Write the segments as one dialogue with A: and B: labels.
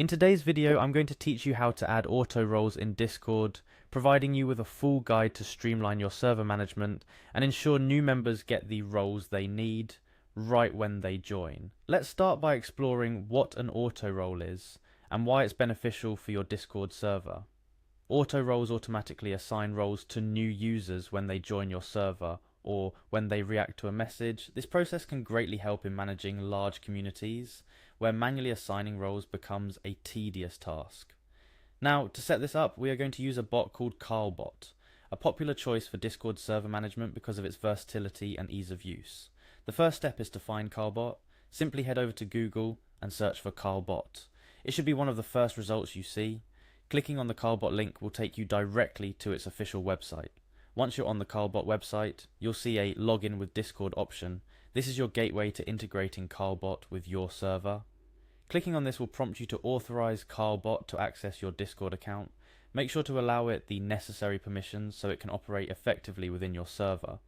A: In today's video, I'm going to teach you how to add auto roles in Discord, providing you with a full guide to streamline your server management and ensure new members get the roles they need right when they join. Let's start by exploring what an auto role is and why it's beneficial for your Discord server. Auto roles automatically assign roles to new users when they join your server or when they react to a message. This process can greatly help in managing large communities where manually assigning roles becomes a tedious task. Now, to set this up, we are going to use a bot called Carlbot, a popular choice for Discord server management because of its versatility and ease of use. The first step is to find Carlbot. Simply head over to Google and search for Carlbot. It should be one of the first results you see. Clicking on the Carlbot link will take you directly to its official website. Once you're on the Carlbot website, you'll see a login with Discord option. This is your gateway to integrating Carlbot with your server. Clicking on this will prompt you to authorize Carlbot to access your Discord account. Make sure to allow it the necessary permissions so it can operate effectively within your server.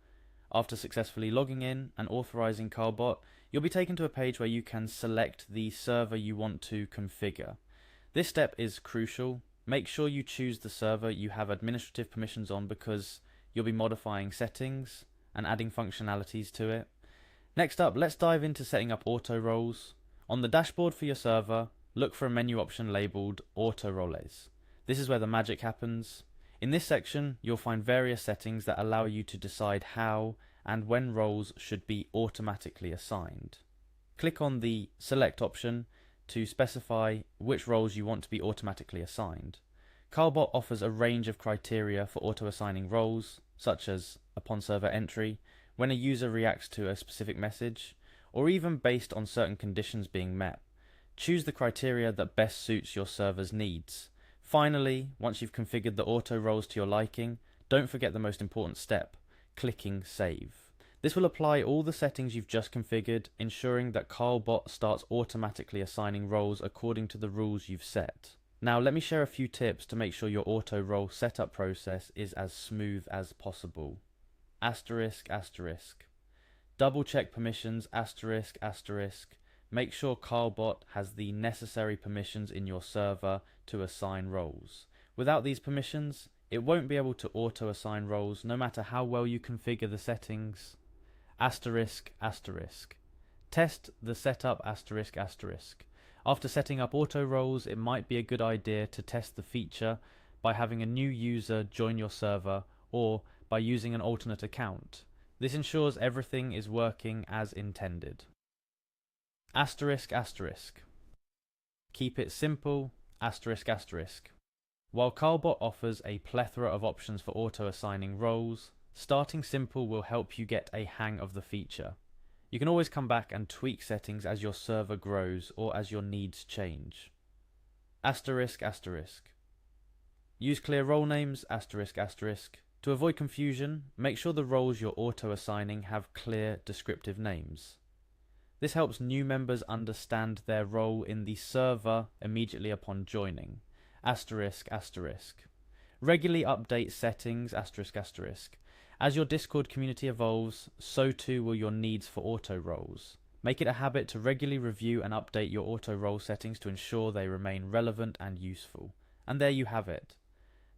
A: After successfully logging in and authorizing Carlbot, you'll be taken to a page where you can select the server you want to configure. This step is crucial. Make sure you choose the server you have administrative permissions on because you'll be modifying settings and adding functionalities to it. Next up, let's dive into setting up auto roles. On the dashboard for your server, look for a menu option labeled Auto Roles. This is where the magic happens. In this section, you'll find various settings that allow you to decide how and when roles should be automatically assigned. Click on the Select option to specify which roles you want to be automatically assigned. Carlbot offers a range of criteria for auto-assigning roles, such as upon server entry, when a user reacts to a specific message, or even based on certain conditions being met. Choose the criteria that best suits your server's needs. Finally, once you've configured the auto roles to your liking, don't forget the most important step, clicking Save. This will apply all the settings you've just configured, ensuring that Carlbot starts automatically assigning roles according to the rules you've set. Now let me share a few tips to make sure your auto role setup process is as smooth as possible. Asterisk, asterisk. Double check permissions, asterisk, asterisk. Make sure Carlbot has the necessary permissions in your server to assign roles. Without these permissions, it won't be able to auto assign roles no matter how well you configure the settings. Asterisk, asterisk. Test the setup asterisk, asterisk. After setting up auto roles, it might be a good idea to test the feature by having a new user join your server or by using an alternate account. This ensures everything is working as intended. Asterisk, asterisk. Keep it simple, asterisk, asterisk. While Carlbot offers a plethora of options for auto-assigning roles, starting simple will help you get a hang of the feature. You can always come back and tweak settings as your server grows or as your needs change. Asterisk, asterisk. Use clear role names, asterisk, asterisk. To avoid confusion, make sure the roles you're auto-assigning have clear descriptive names. This helps new members understand their role in the server immediately upon joining. Asterisk, asterisk. Regularly update settings, asterisk, asterisk. As your Discord community evolves, so too will your needs for auto roles. Make it a habit to regularly review and update your auto role settings to ensure they remain relevant and useful. And there you have it.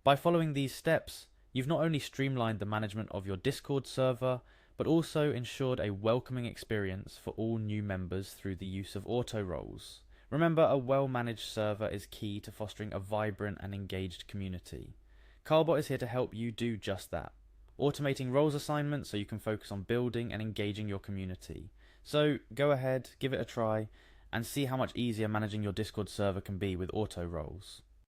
A: By following these steps, you've not only streamlined the management of your Discord server, but also ensured a welcoming experience for all new members through the use of auto roles. Remember, a well-managed server is key to fostering a vibrant and engaged community. Carlbot is here to help you do just that, automating roles assignments so you can focus on building and engaging your community. So go ahead, give it a try, and see how much easier managing your Discord server can be with auto roles.